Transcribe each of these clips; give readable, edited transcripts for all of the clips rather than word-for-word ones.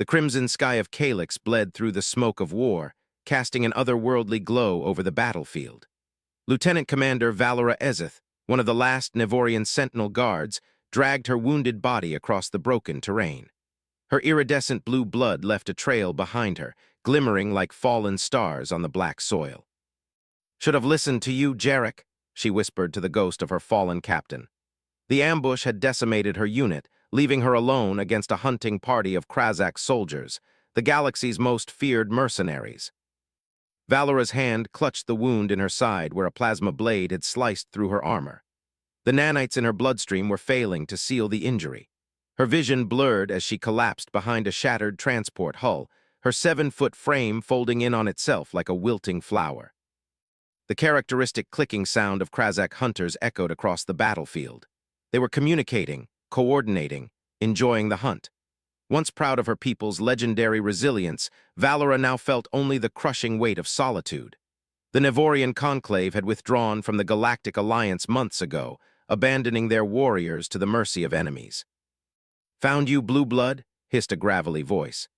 The crimson sky of Calyx bled through the smoke of war, casting an otherworldly glow over the battlefield. Lieutenant Commander Valora Ezeth, one of the last Nevorian Sentinel guards, dragged her wounded body across the broken terrain. Her iridescent blue blood left a trail behind her, glimmering like fallen stars on the black soil. "Should have listened to you, Jarek," she whispered to the ghost of her fallen captain. The ambush had decimated her unit, leaving her alone against a hunting party of Krazak soldiers, the galaxy's most feared mercenaries. Valora's hand clutched the wound in her side where a plasma blade had sliced through her armor. The nanites in her bloodstream were failing to seal the injury. Her vision blurred as she collapsed behind a shattered transport hull, her 7-foot frame folding in on itself like a wilting flower. The characteristic clicking sound of Krazak hunters echoed across the battlefield. They were communicating, coordinating, enjoying the hunt. Once proud of her people's legendary resilience, Valora now felt only the crushing weight of solitude. The Nevorian conclave had withdrawn from the Galactic Alliance months ago, abandoning their warriors to the mercy of enemies. "Found you, Blue Blood?" hissed a gravelly voice.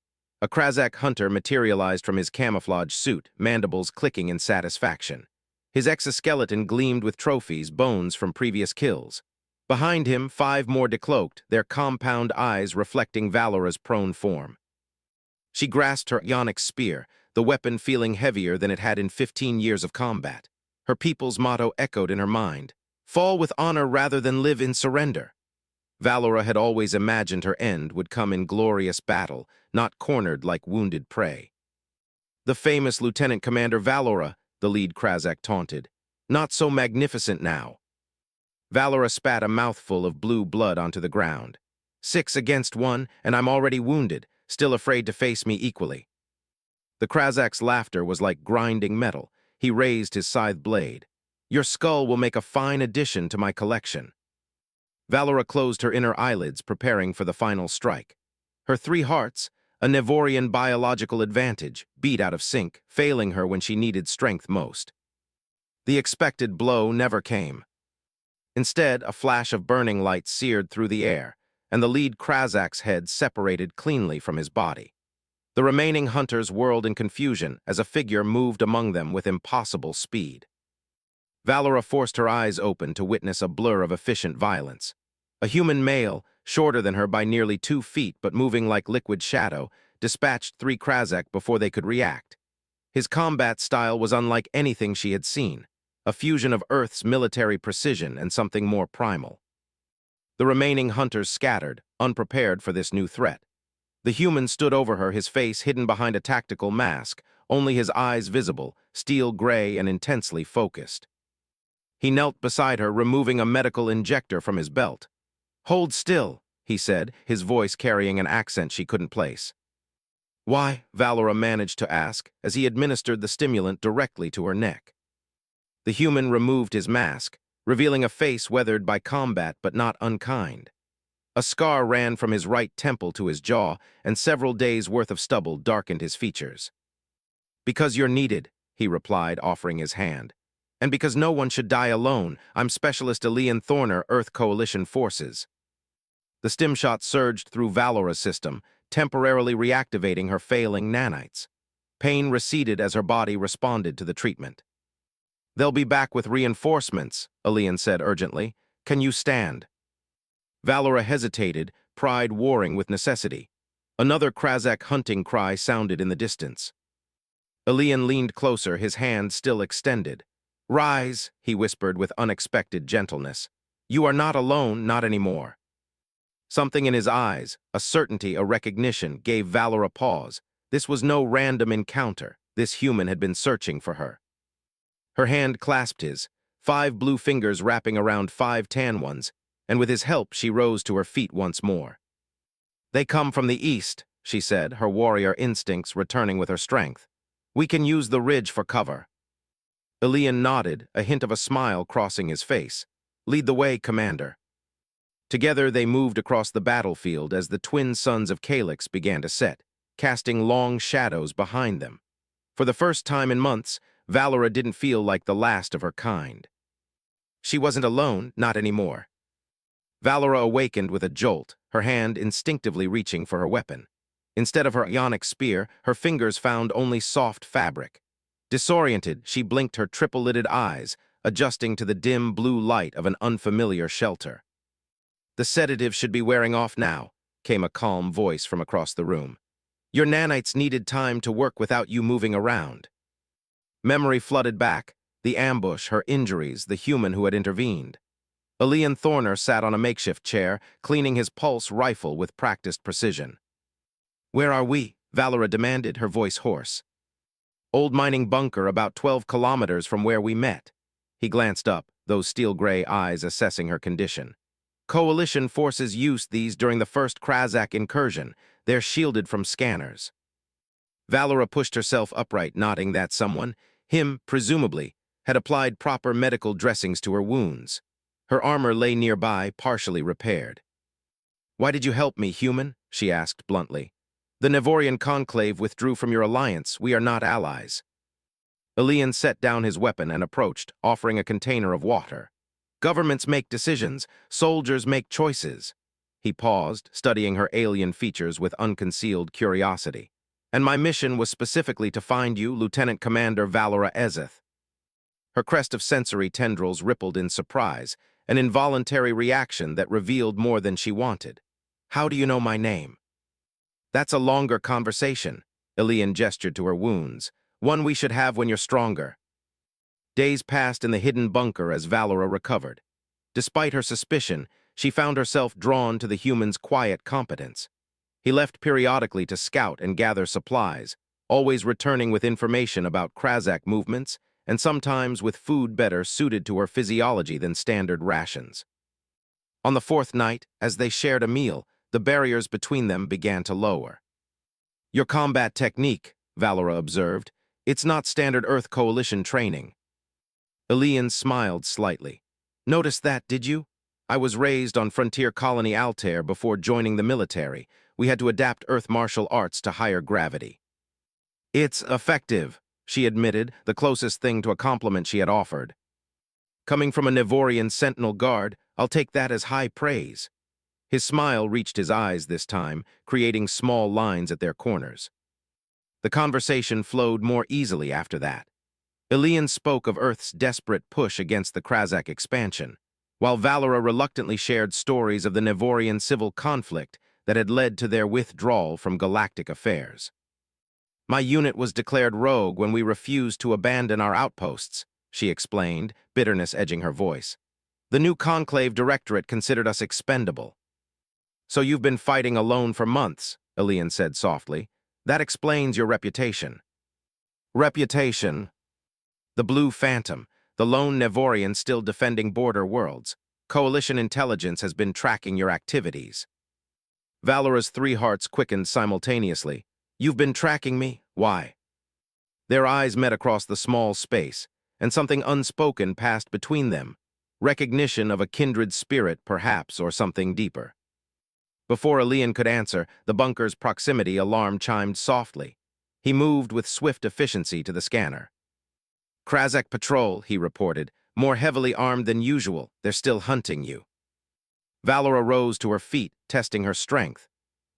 A Krazak hunter materialized from his camouflage suit, mandibles clicking in satisfaction. His exoskeleton gleamed with trophies, bones from previous kills. Behind him, 5 more decloaked, their compound eyes reflecting Valora's prone form. She grasped her ionic spear, the weapon feeling heavier than it had in 15 years of combat. Her people's motto echoed in her mind: "Fall with honor rather than live in surrender." Valora had always imagined her end would come in glorious battle, not cornered like wounded prey. "The famous Lieutenant Commander Valora," the lead Krazak taunted. "Not so magnificent now." Valora spat a mouthful of blue blood onto the ground. 6 against 1, and I'm already wounded, still afraid to face me equally." The Krazak's laughter was like grinding metal. He raised his scythe blade. "Your skull will make a fine addition to my collection." Valora closed her inner eyelids, preparing for the final strike. Her 3 hearts, a Nevorian biological advantage, beat out of sync, failing her when she needed strength most. The expected blow never came. Instead, a flash of burning light seared through the air, and the lead Krazak's head separated cleanly from his body. The remaining hunters whirled in confusion as a figure moved among them with impossible speed. Valora forced her eyes open to witness a blur of efficient violence. A human male, shorter than her by nearly 2 feet but moving like liquid shadow, dispatched 3 Krazak before they could react. His combat style was unlike anything she had seen, a fusion of Earth's military precision and something more primal. The remaining hunters scattered, unprepared for this new threat. The human stood over her, his face hidden behind a tactical mask, only his eyes visible, steel gray and intensely focused. He knelt beside her, removing a medical injector from his belt. "Hold still," he said, his voice carrying an accent she couldn't place. "Why?" Valora managed to ask, as he administered the stimulant directly to her neck. The human removed his mask, revealing a face weathered by combat but not unkind. A scar ran from his right temple to his jaw, and several days' worth of stubble darkened his features. "Because you're needed," he replied, offering his hand. "And because no one should die alone, I'm Specialist Elian Thorner, Earth Coalition Forces." The stim shot surged through Valora's system, temporarily reactivating her failing nanites. Pain receded as her body responded to the treatment. "They'll be back with reinforcements," Elian said urgently. "Can you stand?" Valora hesitated, pride warring with necessity. Another Krazak hunting cry sounded in the distance. Elian leaned closer, his hand still extended. "Rise," he whispered with unexpected gentleness. "You are not alone, not anymore." Something in his eyes, a certainty, a recognition, gave Valora pause. This was no random encounter. This human had been searching for her. Her hand clasped his, 5 blue fingers wrapping around 5 tan ones, and with his help she rose to her feet once more. "They come from the east," she said, her warrior instincts returning with her strength. "We can use the ridge for cover." Elian nodded, a hint of a smile crossing his face. "Lead the way, Commander." Together they moved across the battlefield as the twin suns of Calyx began to set, casting long shadows behind them. For the first time in months, Valora didn't feel like the last of her kind. She wasn't alone, not anymore. Valora awakened with a jolt, her hand instinctively reaching for her weapon. Instead of her ionic spear, her fingers found only soft fabric. Disoriented, she blinked her triple-lidded eyes, adjusting to the dim blue light of an unfamiliar shelter. "The sedative should be wearing off now," came a calm voice from across the room. "Your nanites needed time to work without you moving around." Memory flooded back, the ambush, her injuries, the human who had intervened. Elian Thorner sat on a makeshift chair, cleaning his pulse rifle with practiced precision. "Where are we?" Valera demanded, her voice hoarse. "Old mining bunker about 12 kilometers from where we met." He glanced up, those steel-gray eyes assessing her condition. "Coalition forces used these during the first Krazak incursion. They're shielded from scanners." Valera pushed herself upright, nodding that someone, him, presumably, had applied proper medical dressings to her wounds. Her armor lay nearby, partially repaired. "Why did you help me, human?" she asked bluntly. "The Nevorian conclave withdrew from your alliance. We are not allies." Elian set down his weapon and approached, offering a container of water. "Governments make decisions. Soldiers make choices." He paused, studying her alien features with unconcealed curiosity. "And my mission was specifically to find you, Lieutenant Commander Valera Ezeth." Her crest of sensory tendrils rippled in surprise, an involuntary reaction that revealed more than she wanted. "How do you know my name?" "That's a longer conversation," Elian gestured to her wounds. "One we should have when you're stronger." Days passed in the hidden bunker as Valera recovered. Despite her suspicion, she found herself drawn to the human's quiet competence. He left periodically to scout and gather supplies, always returning with information about Krazak movements and sometimes with food better suited to her physiology than standard rations. On the fourth night, as they shared a meal, the barriers between them began to lower. "Your combat technique," Valera observed, "it's not standard Earth Coalition training." Elian smiled slightly. "Noticed that, did you? I was raised on frontier colony Altair before joining the military. We had to adapt Earth martial arts to higher gravity." "It's effective," she admitted, the closest thing to a compliment she had offered. "Coming from a Nevorian Sentinel Guard, I'll take that as high praise." His smile reached his eyes this time, creating small lines at their corners. The conversation flowed more easily after that. Elian spoke of Earth's desperate push against the Krazak expansion, while Valera reluctantly shared stories of the Nevorian civil conflict that had led to their withdrawal from galactic affairs. "My unit was declared rogue when we refused to abandon our outposts," she explained, bitterness edging her voice. "The new Conclave Directorate considered us expendable." "So you've been fighting alone for months," Elian said softly. "That explains your reputation." "Reputation?" "The Blue Phantom, the lone Nevorian still defending border worlds. Coalition intelligence has been tracking your activities." Valera's three hearts quickened simultaneously. "You've been tracking me? Why?" Their eyes met across the small space, and something unspoken passed between them. Recognition of a kindred spirit, perhaps, or something deeper. Before Elian could answer, the bunker's proximity alarm chimed softly. He moved with swift efficiency to the scanner. "Krazak Patrol," he reported, "more heavily armed than usual. They're still hunting you." Valera rose to her feet, testing her strength.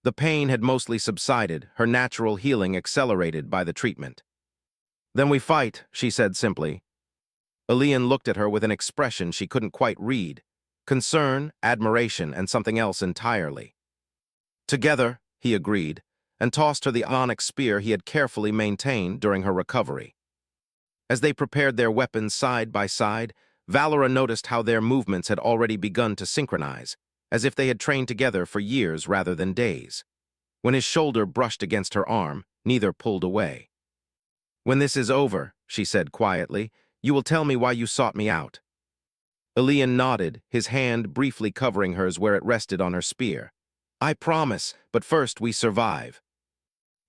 The pain had mostly subsided, her natural healing accelerated by the treatment. "Then we fight," she said simply. Elian looked at her with an expression she couldn't quite read. Concern, admiration, and something else entirely. "Together," he agreed, and tossed her the onyx spear he had carefully maintained during her recovery. As they prepared their weapons side by side, Valera noticed how their movements had already begun to synchronize, as if they had trained together for years rather than days. When his shoulder brushed against her arm, neither pulled away. "When this is over," she said quietly, "you will tell me why you sought me out." Elian nodded, his hand briefly covering hers where it rested on her spear. "I promise, but first we survive."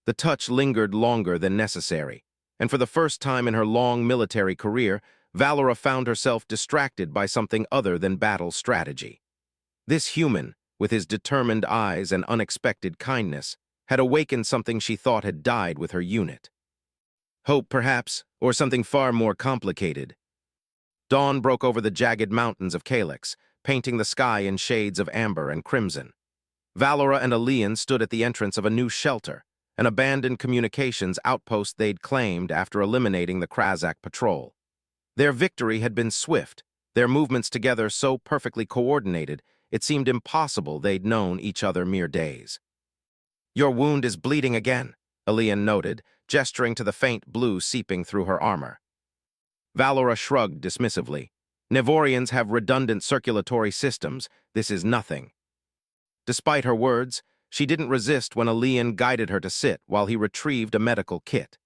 The touch lingered longer than necessary, and for the first time in her long military career, Valera found herself distracted by something other than battle strategy. This human, with his determined eyes and unexpected kindness, had awakened something she thought had died with her unit. Hope, perhaps, or something far more complicated. Dawn broke over the jagged mountains of Calyx, painting the sky in shades of amber and crimson. Valora and Alian stood at the entrance of a new shelter, an abandoned communications outpost they'd claimed after eliminating the Krazak patrol. Their victory had been swift, their movements together so perfectly coordinated, it seemed impossible they'd known each other mere days. "Your wound is bleeding again," Alian noted, gesturing to the faint blue seeping through her armor. Valora shrugged dismissively. "Nevorians have redundant circulatory systems. This is nothing." Despite her words, she didn't resist when Alian guided her to sit while he retrieved a medical kit.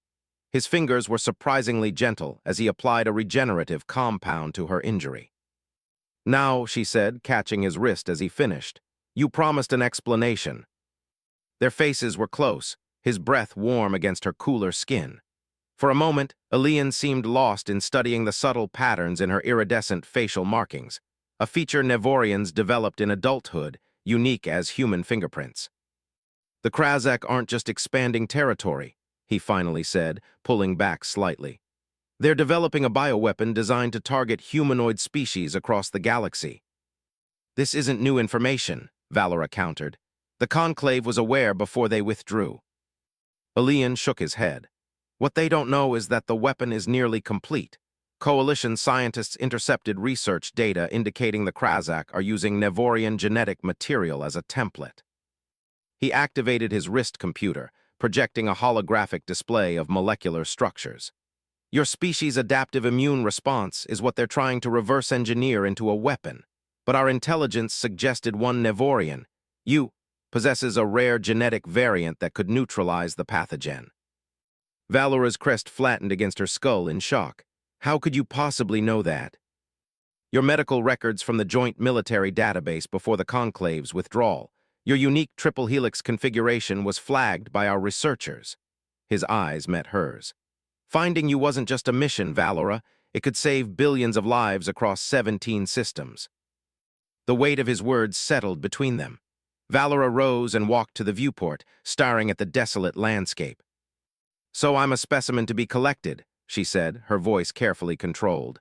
His fingers were surprisingly gentle as he applied a regenerative compound to her injury. "Now," she said, catching his wrist as he finished, "you promised an explanation." Their faces were close, his breath warm against her cooler skin. For a moment, Alian seemed lost in studying the subtle patterns in her iridescent facial markings, a feature Nevorians developed in adulthood, unique as human fingerprints. "The Krazak aren't just expanding territory," he finally said, pulling back slightly. "They're developing a bioweapon designed to target humanoid species across the galaxy." "This isn't new information," Valora countered. "The Conclave was aware before they withdrew." Alian shook his head. "What they don't know is that the weapon is nearly complete. Coalition scientists intercepted research data indicating the Krazak are using Nevorian genetic material as a template." He activated his wrist computer, projecting a holographic display of molecular structures. "Your species' adaptive immune response is what they're trying to reverse engineer into a weapon. But our intelligence suggested one Nevorian, you, possesses a rare genetic variant that could neutralize the pathogen." Valora's crest flattened against her skull in shock. "How could you possibly know that?" "Your medical records from the Joint Military Database before the Conclave's withdrawal. Your unique triple helix configuration was flagged by our researchers." His eyes met hers. "Finding you wasn't just a mission, Valora. It could save billions of lives across 17 systems." The weight of his words settled between them. Valora rose and walked to the viewport, staring at the desolate landscape. "So I'm a specimen to be collected," she said, her voice carefully controlled.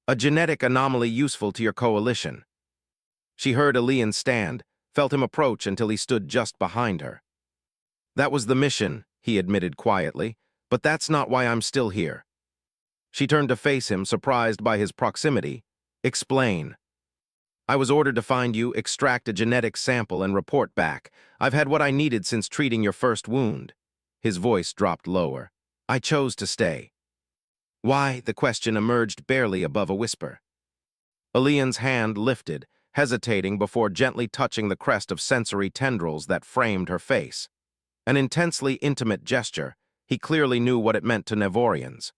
"A genetic anomaly useful to your coalition." She heard Alian stand, felt him approach until he stood just behind her. "That was the mission," he admitted quietly, "but that's not why I'm still here." She turned to face him, surprised by his proximity. "Explain." "I was ordered to find you, extract a genetic sample, and report back. I've had what I needed since treating your first wound." His voice dropped lower. "I chose to stay." "Why?" The question emerged barely above a whisper. Alian's hand lifted, hesitating before gently touching the crest of sensory tendrils that framed her face. An intensely intimate gesture, he clearly knew what it meant to Nevorians.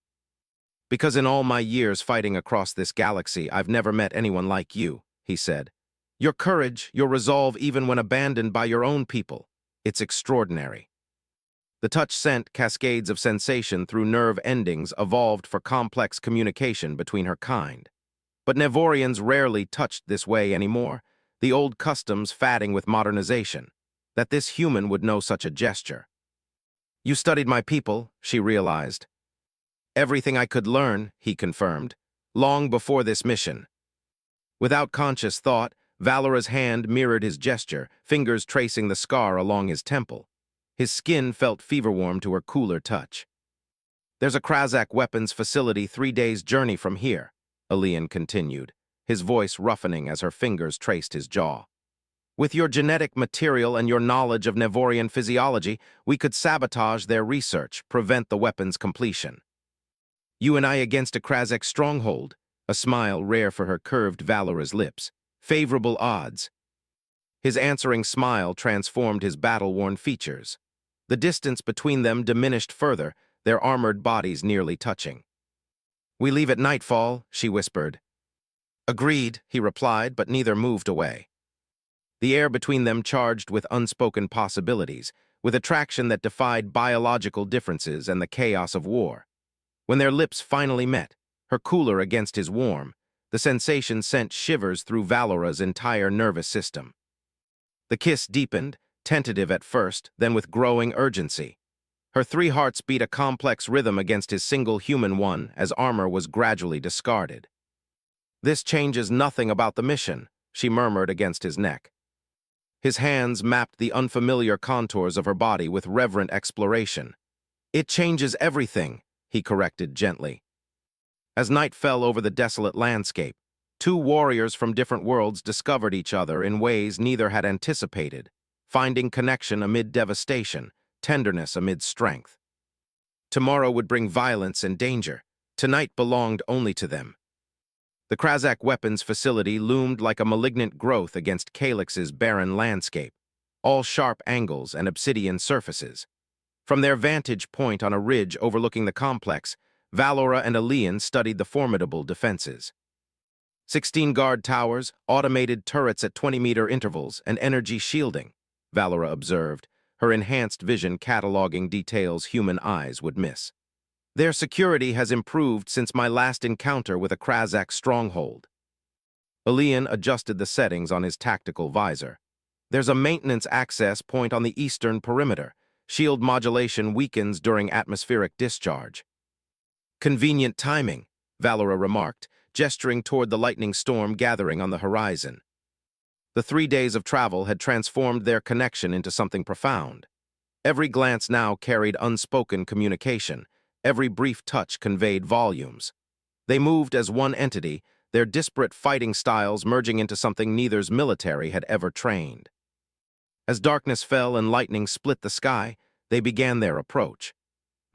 "Because in all my years fighting across this galaxy, I've never met anyone like you," he said. "Your courage, your resolve even when abandoned by your own people, it's extraordinary." The touch sent cascades of sensation through nerve endings evolved for complex communication between her kind. But Nevorians rarely touched this way anymore, the old customs fading with modernization. That this human would know such a gesture. "You studied my people," she realized. "Everything I could learn," he confirmed, "long before this mission." Without conscious thought, Valora's hand mirrored his gesture, fingers tracing the scar along his temple. His skin felt fever-warm to her cooler touch. "There's a Krazak weapons facility 3 days' journey from here," Alian continued, his voice roughening as her fingers traced his jaw. "With your genetic material and your knowledge of Nevorian physiology, we could sabotage their research, prevent the weapon's completion." "You and I against a Krazak stronghold," a smile rare for her curved Valora's lips. "Favorable odds." His answering smile transformed his battle-worn features. The distance between them diminished further, their armored bodies nearly touching. "We leave at nightfall," she whispered. "Agreed," he replied, but neither moved away. The air between them charged with unspoken possibilities, with attraction that defied biological differences and the chaos of war. When their lips finally met, her cooler against his warm, the sensation sent shivers through Valora's entire nervous system. The kiss deepened, tentative at first, then with growing urgency. Her 3 hearts beat a complex rhythm against his single human one as armor was gradually discarded. "This changes nothing about the mission," she murmured against his neck. His hands mapped the unfamiliar contours of her body with reverent exploration. "It changes everything," he corrected gently. As night fell over the desolate landscape, two warriors from different worlds discovered each other in ways neither had anticipated, finding connection amid devastation, tenderness amid strength. Tomorrow would bring violence and danger. Tonight belonged only to them. The Krazak weapons facility loomed like a malignant growth against Calyx's barren landscape, all sharp angles and obsidian surfaces. From their vantage point on a ridge overlooking the complex, Valora and Elian studied the formidable defenses. 16 guard towers, automated turrets at 20-meter intervals, and energy shielding, Valora observed, her enhanced vision cataloging details human eyes would miss. Their security has improved since my last encounter with a Krazak stronghold. Elian adjusted the settings on his tactical visor. There's a maintenance access point on the eastern perimeter. Shield modulation weakens during atmospheric discharge. Convenient timing, Valora remarked, gesturing toward the lightning storm gathering on the horizon. The 3 days of travel had transformed their connection into something profound. Every glance now carried unspoken communication. Every brief touch conveyed volumes. They moved as one entity, their disparate fighting styles merging into something neither's military had ever trained. As darkness fell and lightning split the sky, they began their approach.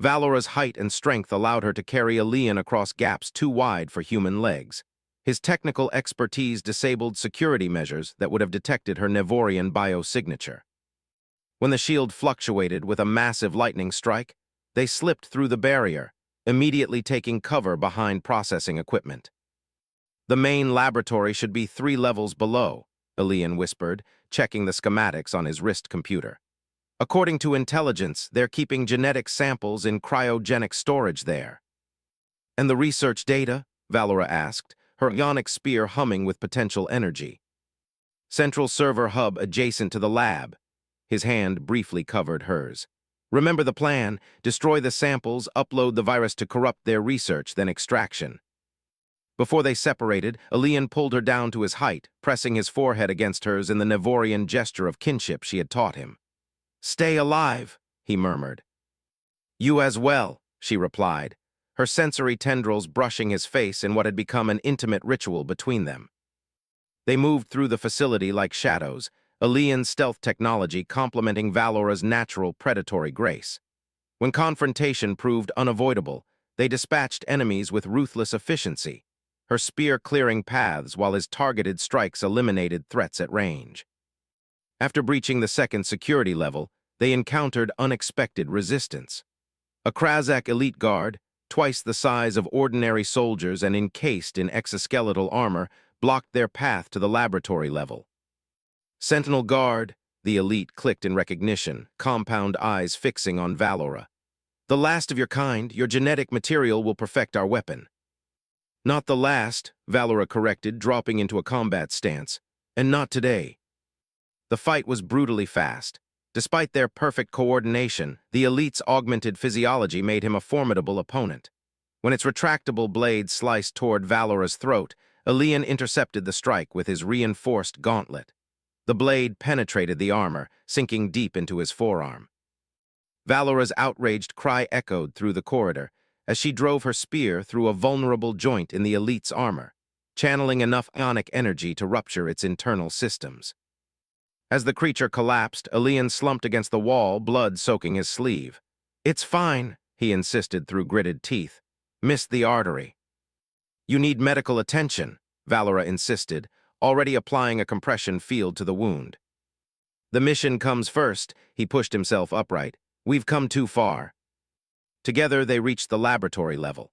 Valora's height and strength allowed her to carry Elian across gaps too wide for human legs. His technical expertise disabled security measures that would have detected her Nevorian biosignature. When the shield fluctuated with a massive lightning strike, they slipped through the barrier, immediately taking cover behind processing equipment. "The main laboratory should be 3 levels below," Elian whispered, checking the schematics on his wrist computer. "According to intelligence, they're keeping genetic samples in cryogenic storage there." "And the research data?" Valora asked, her ionic spear humming with potential energy. "Central server hub adjacent to the lab." His hand briefly covered hers. "Remember the plan: destroy the samples, upload the virus to corrupt their research, then extraction." Before they separated, Elian pulled her down to his height, pressing his forehead against hers in the Nevorian gesture of kinship she had taught him. "Stay alive," he murmured. "You as well," she replied, her sensory tendrils brushing his face in what had become an intimate ritual between them. They moved through the facility like shadows, Elian's stealth technology complementing Valora's natural predatory grace. When confrontation proved unavoidable, they dispatched enemies with ruthless efficiency, her spear clearing paths while his targeted strikes eliminated threats at range. After breaching the second security level, they encountered unexpected resistance. A Krazak elite guard, twice the size of ordinary soldiers and encased in exoskeletal armor, blocked their path to the laboratory level. "Sentinel Guard," the elite clicked in recognition, compound eyes fixing on Valora. "The last of your kind, your genetic material will perfect our weapon." "Not the last," Valora corrected, dropping into a combat stance. "And not today." The fight was brutally fast. Despite their perfect coordination, the elite's augmented physiology made him a formidable opponent. When its retractable blade sliced toward Valora's throat, Elian intercepted the strike with his reinforced gauntlet. The blade penetrated the armor, sinking deep into his forearm. Valora's outraged cry echoed through the corridor as she drove her spear through a vulnerable joint in the elite's armor, channeling enough ionic energy to rupture its internal systems. As the creature collapsed, Elian slumped against the wall, blood soaking his sleeve. "It's fine," he insisted through gritted teeth. "Missed the artery." "You need medical attention," Valora insisted, already applying a compression field to the wound. "The mission comes first," he pushed himself upright. "We've come too far." Together they reached the laboratory level.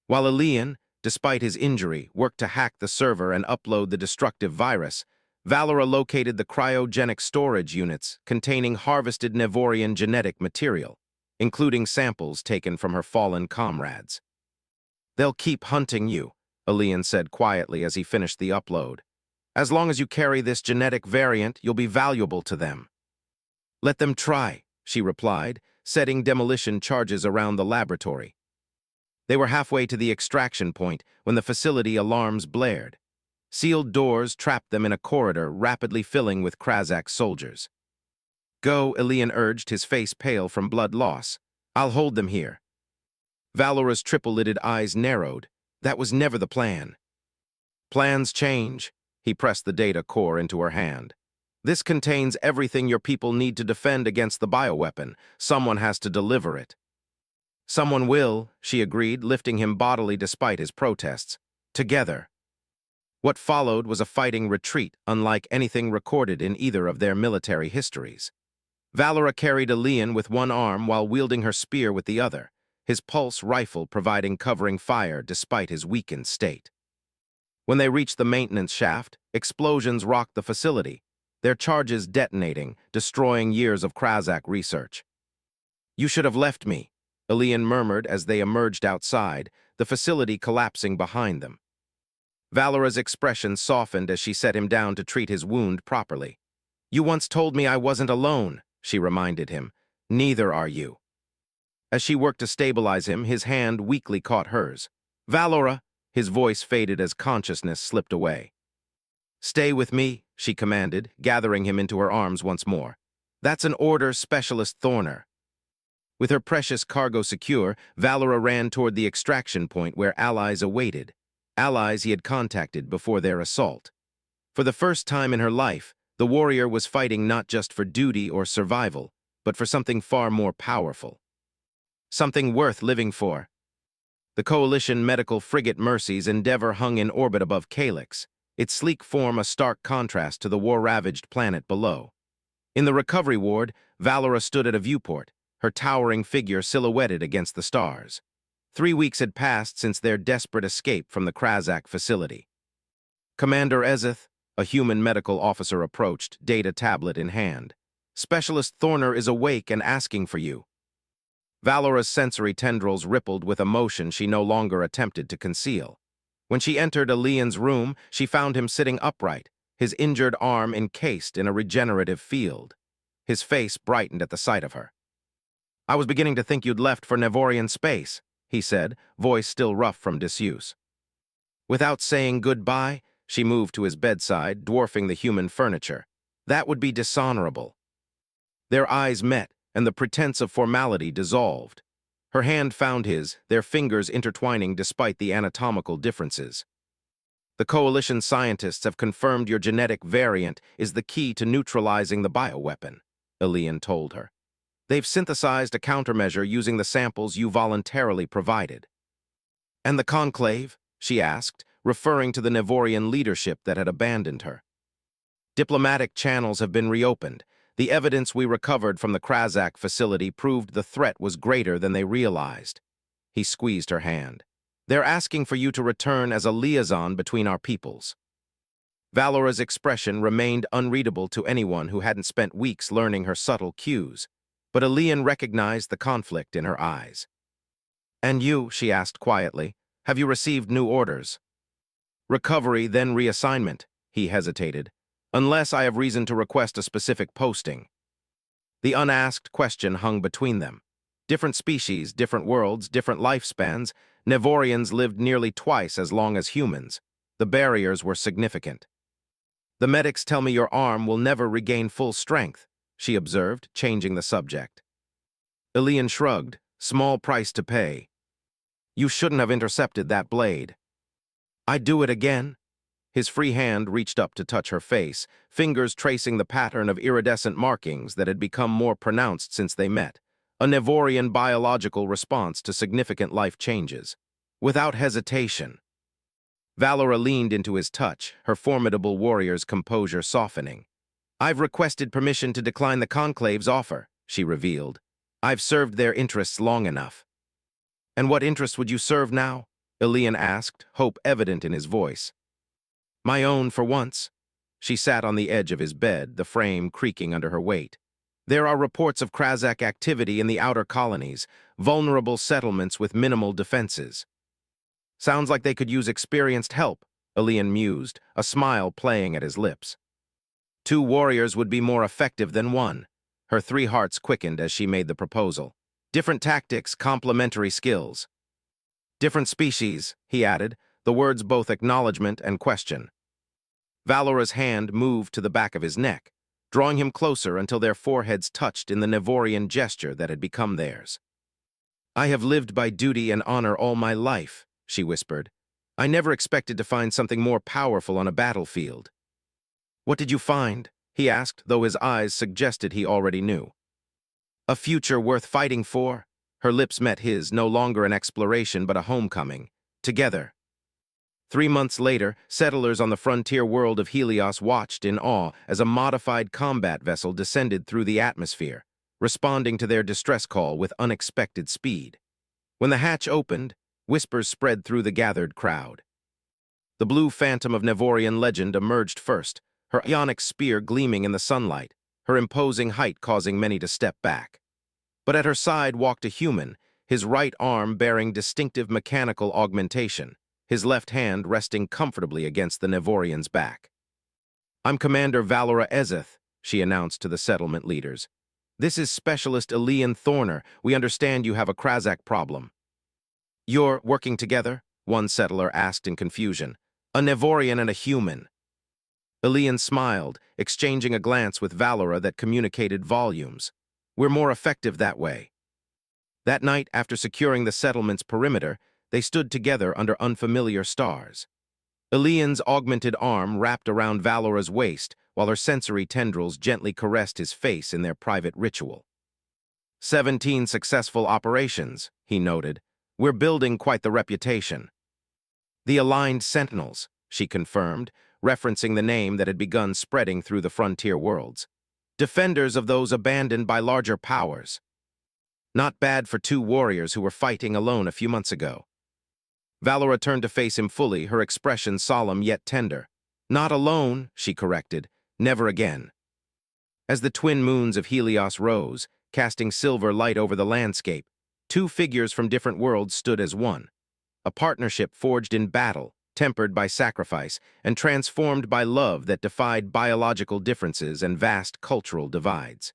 While Elian, despite his injury, worked to hack the server and upload the destructive virus, Valora located the cryogenic storage units containing harvested Nevorian genetic material, including samples taken from her fallen comrades. "They'll keep hunting you," Elian said quietly as he finished the upload. "As long as you carry this genetic variant, you'll be valuable to them." "Let them try," she replied, setting demolition charges around the laboratory. They were halfway to the extraction point when the facility alarms blared. Sealed doors trapped them in a corridor rapidly filling with Krazak soldiers. "Go," Elian urged, his face pale from blood loss. "I'll hold them here." Valora's triple-lidded eyes narrowed. That was never the plan. "Plans change." He pressed the data core into her hand. "This contains everything your people need to defend against the bioweapon. Someone has to deliver it." "Someone will," she agreed, lifting him bodily despite his protests. "Together." What followed was a fighting retreat unlike anything recorded in either of their military histories. Valora carried Elian with one arm while wielding her spear with the other, his pulse rifle providing covering fire despite his weakened state. When they reached the maintenance shaft, explosions rocked the facility, their charges detonating, destroying years of Krazak research. "You should have left me," Elian murmured as they emerged outside, the facility collapsing behind them. Valora's expression softened as she set him down to treat his wound properly. "You once told me I wasn't alone," she reminded him. "Neither are you." As she worked to stabilize him, his hand weakly caught hers. "Valora!" His voice faded as consciousness slipped away. "Stay with me," she commanded, gathering him into her arms once more. "That's an order, Specialist Thorner." With her precious cargo secure, Valora ran toward the extraction point where allies awaited, allies he had contacted before their assault. For the first time in her life, the warrior was fighting not just for duty or survival, but for something far more powerful. Something worth living for. The Coalition medical frigate Mercy's Endeavor hung in orbit above Calyx, its sleek form a stark contrast to the war-ravaged planet below. In the recovery ward, Valora stood at a viewport, her towering figure silhouetted against the stars. 3 weeks had passed since their desperate escape from the Krazak facility. "Commander Ezeth," a human medical officer approached, data tablet in hand. "Specialist Thorner is awake and asking for you." Valora's sensory tendrils rippled with emotion she no longer attempted to conceal. When she entered Elian's room, she found him sitting upright, his injured arm encased in a regenerative field. His face brightened at the sight of her. "I was beginning to think you'd left for Nevorian space," he said, voice still rough from disuse. Without saying goodbye, she moved to his bedside, dwarfing the human furniture. That would be dishonorable. Their eyes met, and the pretense of formality dissolved. Her hand found his, their fingers intertwining despite the anatomical differences. "The Coalition scientists have confirmed your genetic variant is the key to neutralizing the bioweapon," Elian told her. "They've synthesized a countermeasure using the samples you voluntarily provided." "And the Conclave?" she asked, referring to the Nevorian leadership that had abandoned her. "Diplomatic channels have been reopened. The evidence we recovered from the Krazak facility proved the threat was greater than they realized." He squeezed her hand. "They're asking for you to return as a liaison between our peoples." Valora's expression remained unreadable to anyone who hadn't spent weeks learning her subtle cues, but Elian recognized the conflict in her eyes. "And you," she asked quietly, "have you received new orders?" "Recovery, then reassignment," he hesitated, "unless I have reason to request a specific posting." The unasked question hung between them. Different species, different worlds, different lifespans, Nevorians lived nearly twice as long as humans. The barriers were significant. "The medics tell me your arm will never regain full strength," she observed, changing the subject. Elian shrugged, "Small price to pay." "You shouldn't have intercepted that blade." "I'd do it again." His free hand reached up to touch her face, fingers tracing the pattern of iridescent markings that had become more pronounced since they met, a Nevorian biological response to significant life changes. Without hesitation. Valora leaned into his touch, her formidable warrior's composure softening. "I've requested permission to decline the Conclave's offer," she revealed. "I've served their interests long enough." "And what interests would you serve now?" Elian asked, hope evident in his voice. "My own for once." She sat on the edge of his bed, the frame creaking under her weight. "There are reports of Krazak activity in the outer colonies, vulnerable settlements with minimal defenses." "Sounds like they could use experienced help," Elian mused, a smile playing at his lips. "2 warriors would be more effective than 1. Her 3 hearts quickened as she made the proposal. "Different tactics, complementary skills." "Different species," he added, the words both acknowledgement and question. Valora's hand moved to the back of his neck, drawing him closer until their foreheads touched in the Nevorian gesture that had become theirs. "I have lived by duty and honor all my life," she whispered. "I never expected to find something more powerful on a battlefield." "What did you find?" he asked, though his eyes suggested he already knew. "A future worth fighting for." Her lips met his, no longer an exploration but a homecoming. Together. 3 months later, settlers on the frontier world of Helios watched in awe as a modified combat vessel descended through the atmosphere, responding to their distress call with unexpected speed. When the hatch opened, whispers spread through the gathered crowd. The blue phantom of Nevorian legend emerged first, her ionic spear gleaming in the sunlight, her imposing height causing many to step back. But at her side walked a human, his right arm bearing distinctive mechanical augmentation, his left hand resting comfortably against the Nevorian's back. "I'm Commander Valora Ezeth," she announced to the settlement leaders. "This is Specialist Elian Thorner. We understand you have a Krazak problem." "You're working together?" one settler asked in confusion. "A Nevorian and a human." Elian smiled, exchanging a glance with Valora that communicated volumes. "We're more effective that way." That night, after securing the settlement's perimeter, they stood together under unfamiliar stars. Elian's augmented arm wrapped around Valora's waist, while her sensory tendrils gently caressed his face in their private ritual. 17 successful operations, he noted. "We're building quite the reputation." "The Aligned Sentinels," she confirmed, referencing the name that had begun spreading through the frontier worlds. "Defenders of those abandoned by larger powers." Not bad for two warriors who were fighting alone a few months ago. Valora turned to face him fully, her expression solemn yet tender. "Not alone," she corrected. "Never again." As the twin moons of Helios rose, casting silver light over the landscape, two figures from different worlds stood as one. A partnership forged in battle, tempered by sacrifice, and transformed by love that defied biological differences and vast cultural divides.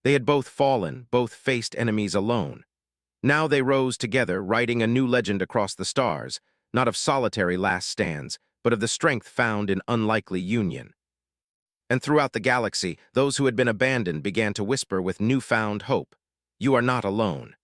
They had both fallen, both faced enemies alone. Now they rose together, writing a new legend across the stars, not of solitary last stands, but of the strength found in unlikely union. And throughout the galaxy, those who had been abandoned began to whisper with newfound hope, "You are not alone."